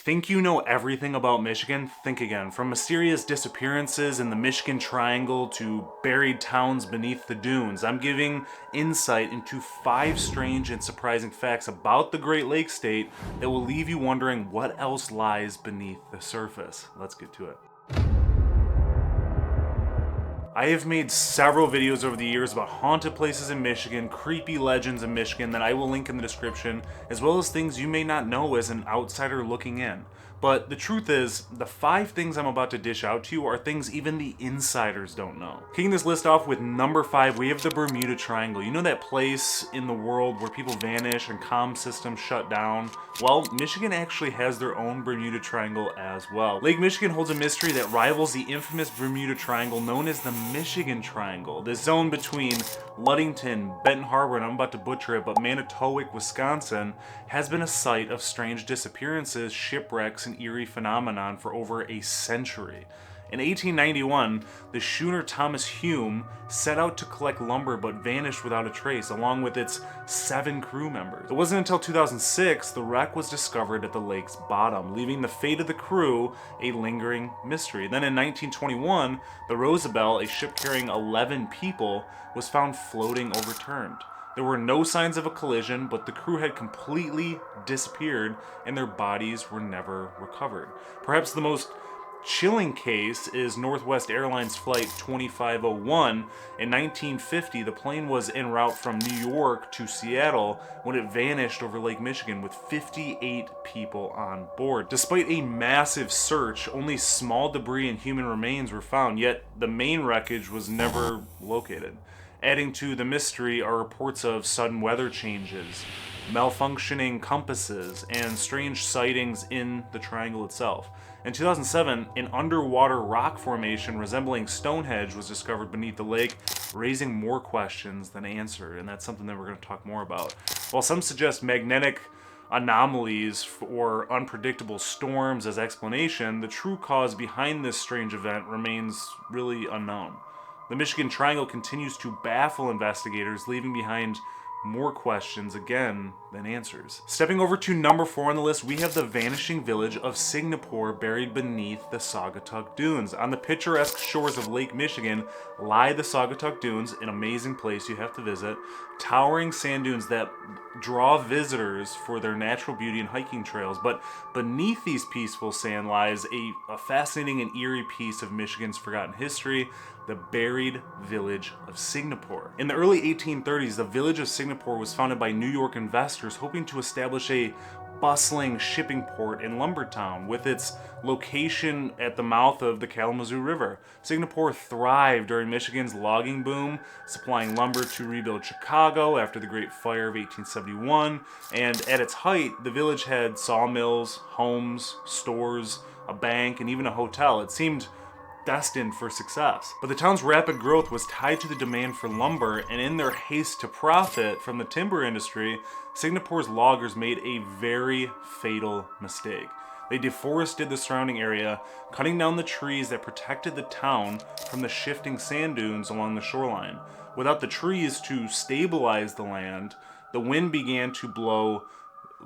Think you know everything about Michigan? Think again. From mysterious disappearances in the Michigan Triangle to buried towns beneath the dunes, I'm giving insight into 5 strange and surprising facts about the Great Lakes state that will leave you wondering what else lies beneath the surface. Let's get to it. I have made several videos over the years about haunted places in Michigan, creepy legends in Michigan that I will link in the description, as well as things you may not know as an outsider looking in. But the truth is, the 5 things I'm about to dish out to you are things even the insiders don't know. Kicking this list off with number 5, we have the Bermuda Triangle. You know that place in the world where people vanish and comm systems shut down? Well, Michigan actually has their own Bermuda Triangle as well. Lake Michigan holds a mystery that rivals the infamous Bermuda Triangle known as the Michigan Triangle. This zone between Ludington, Benton Harbor, and I'm about to butcher it, but Manitowoc, Wisconsin, has been a site of strange disappearances, shipwrecks, and eerie phenomenon for over a century. In 1891, the schooner Thomas Hume set out to collect lumber but vanished without a trace, along with its 7 crew members. It wasn't until 2006 the wreck was discovered at the lake's bottom, leaving the fate of the crew a lingering mystery. Then in 1921, the Rosabelle, a ship carrying 11 people, was found floating overturned. There were no signs of a collision, but the crew had completely disappeared and their bodies were never recovered. Perhaps the most chilling case is Northwest Airlines Flight 2501. In 1950, the plane was en route from New York to Seattle when it vanished over Lake Michigan with 58 people on board. Despite a massive search, only small debris and human remains were found, yet the main wreckage was never located. Adding to the mystery are reports of sudden weather changes, malfunctioning compasses, and strange sightings in the triangle itself. In 2007, an underwater rock formation resembling Stonehenge was discovered beneath the lake, raising more questions than answered, and that's something that we're going to talk more about. While some suggest magnetic anomalies or unpredictable storms as explanation, the true cause behind this strange event remains really unknown. The Michigan Triangle continues to baffle investigators, leaving behind more questions again than answers. Stepping over to number 4 on the list, we have the vanishing village of Singapore buried beneath the Saugatuck Dunes. On the picturesque shores of Lake Michigan lie the Saugatuck Dunes, an amazing place you have to visit. Towering sand dunes that draw visitors for their natural beauty and hiking trails. But beneath these peaceful sand lies a fascinating and eerie piece of Michigan's forgotten history, the buried village of Singapore. In the early 1830s, the village of Singapore was founded by New York investors hoping to establish a bustling shipping port in Lumbertown with its location at the mouth of the Kalamazoo River. Singapore thrived during Michigan's logging boom, supplying lumber to rebuild Chicago after the Great Fire of 1871, and at its height, the village had sawmills, homes, stores, a bank, and even a hotel. It seemed destined for success. But the town's rapid growth was tied to the demand for lumber, and in their haste to profit from the timber industry, Singapore's loggers made a very fatal mistake. They deforested the surrounding area, cutting down the trees that protected the town from the shifting sand dunes along the shoreline. Without the trees to stabilize the land, the wind began to blow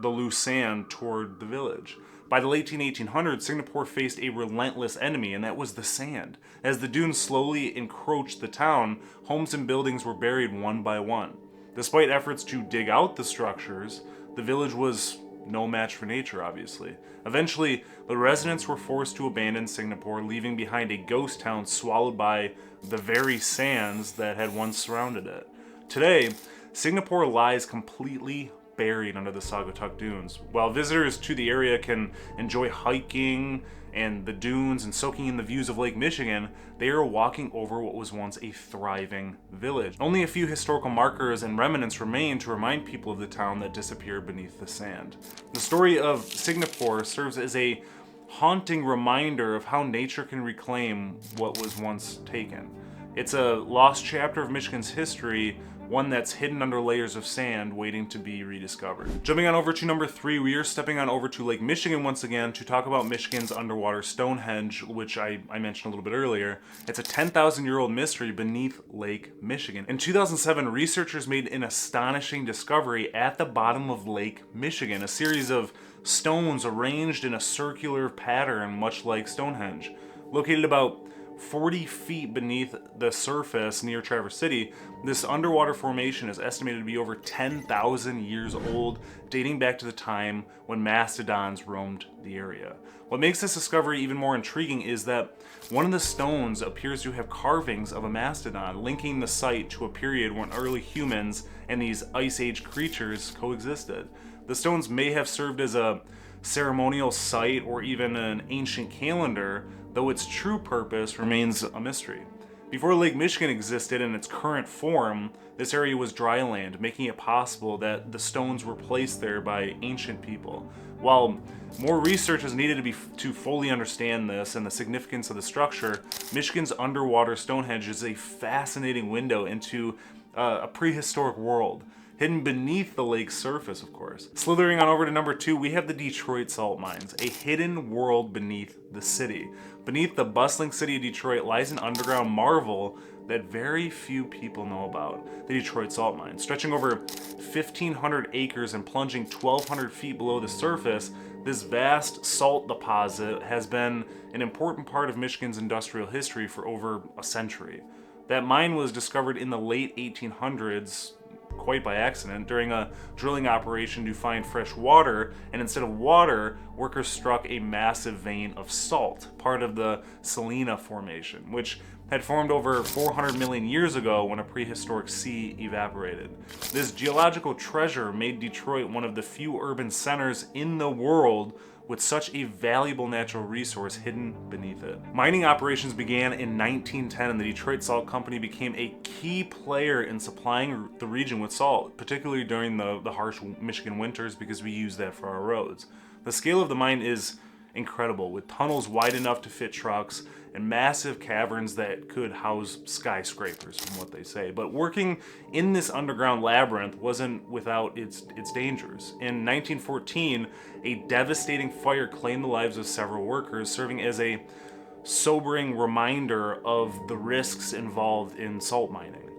the loose sand toward the village. By the late 1800s, Singapore faced a relentless enemy, and that was the sand. As the dunes slowly encroached the town, homes and buildings were buried one by one. Despite efforts to dig out the structures, the village was no match for nature, obviously. Eventually, the residents were forced to abandon Singapore, leaving behind a ghost town swallowed by the very sands that had once surrounded it. Today, Singapore lies completely buried under the Saugatuck Dunes. While visitors to the area can enjoy hiking and the dunes and soaking in the views of Lake Michigan, they are walking over what was once a thriving village. Only a few historical markers and remnants remain to remind people of the town that disappeared beneath the sand. The story of Singapore serves as a haunting reminder of how nature can reclaim what was once taken. It's a lost chapter of Michigan's history, one that's hidden under layers of sand waiting to be rediscovered. Jumping on over to number 3, we are stepping on over to Lake Michigan once again to talk about Michigan's underwater Stonehenge, which I mentioned a little bit earlier. It's a 10,000-year-old mystery beneath Lake Michigan. In 2007, researchers made an astonishing discovery at the bottom of Lake Michigan. A series of stones arranged in a circular pattern, much like Stonehenge. Located about 40 feet beneath the surface near Traverse City, this underwater formation is estimated to be over 10,000 years old, dating back to the time when mastodons roamed the area. What makes this discovery even more intriguing is that one of the stones appears to have carvings of a mastodon, linking the site to a period when early humans and these Ice Age creatures coexisted. The stones may have served as a ceremonial site or even an ancient calendar, though its true purpose remains a mystery. Before Lake Michigan existed in its current form, this area was dry land, making it possible that the stones were placed there by ancient people. While more research is needed to fully understand this and the significance of the structure, Michigan's underwater Stonehenge is a fascinating window into a prehistoric world, hidden beneath the lake's surface, of course. Slithering on over to number 2, we have the Detroit salt mines, a hidden world beneath the city. Beneath the bustling city of Detroit lies an underground marvel that very few people know about, the Detroit salt mines. Stretching over 1,500 acres and plunging 1,200 feet below the surface, this vast salt deposit has been an important part of Michigan's industrial history for over a century. That mine was discovered in the late 1800s, quite by accident, during a drilling operation to find fresh water, and instead of water, workers struck a massive vein of salt, part of the Salina Formation, which had formed over 400 million years ago when a prehistoric sea evaporated. This geological treasure made Detroit one of the few urban centers in the world with such a valuable natural resource hidden beneath it. Mining operations began in 1910, and the Detroit Salt Company became a key player in supplying the region with salt, particularly during the harsh Michigan winters, because we use that for our roads. The scale of the mine is incredible, with tunnels wide enough to fit trucks and massive caverns that could house skyscrapers, from what they say. But working in this underground labyrinth wasn't without its dangers. In 1914, a devastating fire claimed the lives of several workers, serving as a sobering reminder of the risks involved in salt mining.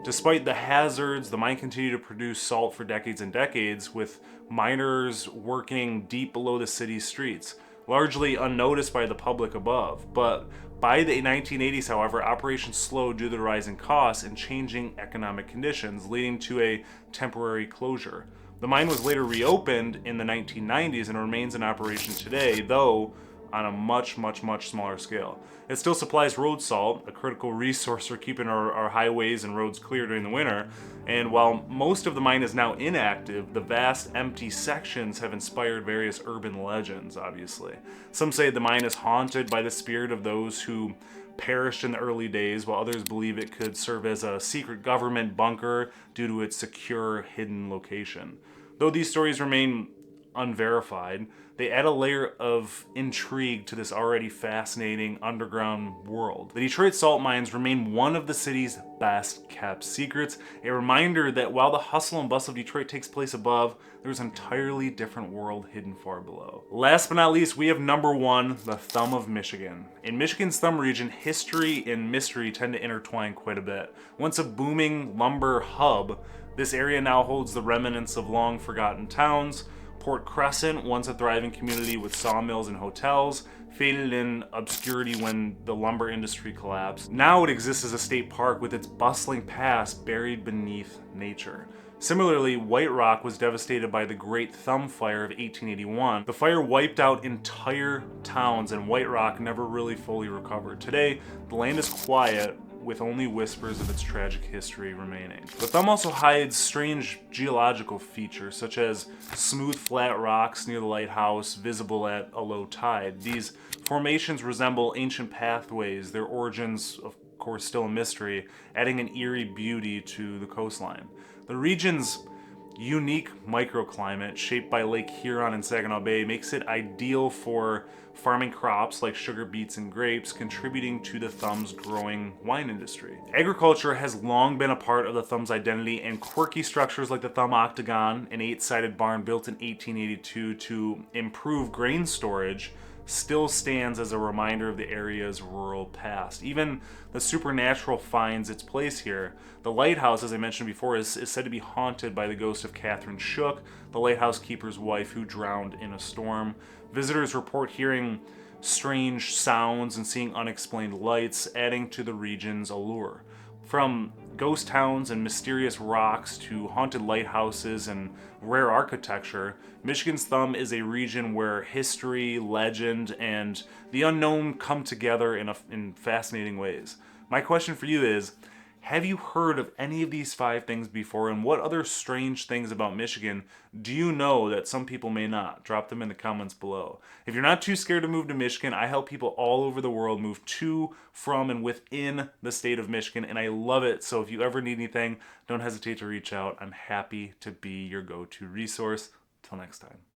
Despite the hazards, the mine continued to produce salt for decades and decades, with miners working deep below the city's streets, largely unnoticed by the public above. But by the 1980s, however, operations slowed due to the rising costs and changing economic conditions, leading to a temporary closure. The mine was later reopened in the 1990s and remains in operation today, though on a much smaller scale. It still supplies road salt, a critical resource for keeping our highways and roads clear during the winter. And while most of the mine is now inactive, the vast empty sections have inspired various urban legends, obviously. Some say the mine is haunted by the spirit of those who perished in the early days, while others believe it could serve as a secret government bunker due to its secure, hidden location. Though these stories remain unverified, they add a layer of intrigue to this already fascinating underground world. The Detroit salt mines remain one of the city's best kept secrets, a reminder that while the hustle and bustle of Detroit takes place above, there's an entirely different world hidden far below. Last but not least, we have number 1, the Thumb of Michigan. In Michigan's Thumb region, history and mystery tend to intertwine quite a bit. Once a booming lumber hub, this area now holds the remnants of long forgotten towns. Port Crescent, once a thriving community with sawmills and hotels, faded in obscurity when the lumber industry collapsed. Now it exists as a state park with its bustling past buried beneath nature. Similarly, White Rock was devastated by the Great Thumb Fire of 1881. The fire wiped out entire towns, and White Rock never really fully recovered. Today, the land is quiet, with only whispers of its tragic history remaining. The Thumb also hides strange geological features, such as smooth, flat rocks near the lighthouse, visible at a low tide. These formations resemble ancient pathways, their origins, of course, still a mystery, adding an eerie beauty to the coastline. The region's unique microclimate, shaped by Lake Huron and Saginaw Bay, makes it ideal for farming crops like sugar beets and grapes, contributing to the Thumb's growing wine industry. Agriculture has long been a part of the Thumb's identity, and quirky structures like the Thumb Octagon, an 8-sided barn built in 1882 to improve grain storage, still stands as a reminder of the area's rural past. Even the supernatural finds its place here. The lighthouse, as I mentioned before, is said to be haunted by the ghost of Catherine Shook, the lighthouse keeper's wife who drowned in a storm. Visitors report hearing strange sounds and seeing unexplained lights, adding to the region's allure. From ghost towns and mysterious rocks to haunted lighthouses and rare architecture, Michigan's Thumb is a region where history, legend, and the unknown come together in fascinating ways. My question for you is, have you heard of any of these 5 things before, and what other strange things about Michigan do you know that some people may not? Drop them in the comments below. If you're not too scared to move to Michigan, I help people all over the world move to, from, and within the state of Michigan, and I love it. So if you ever need anything, don't hesitate to reach out. I'm happy to be your go-to resource. Till next time.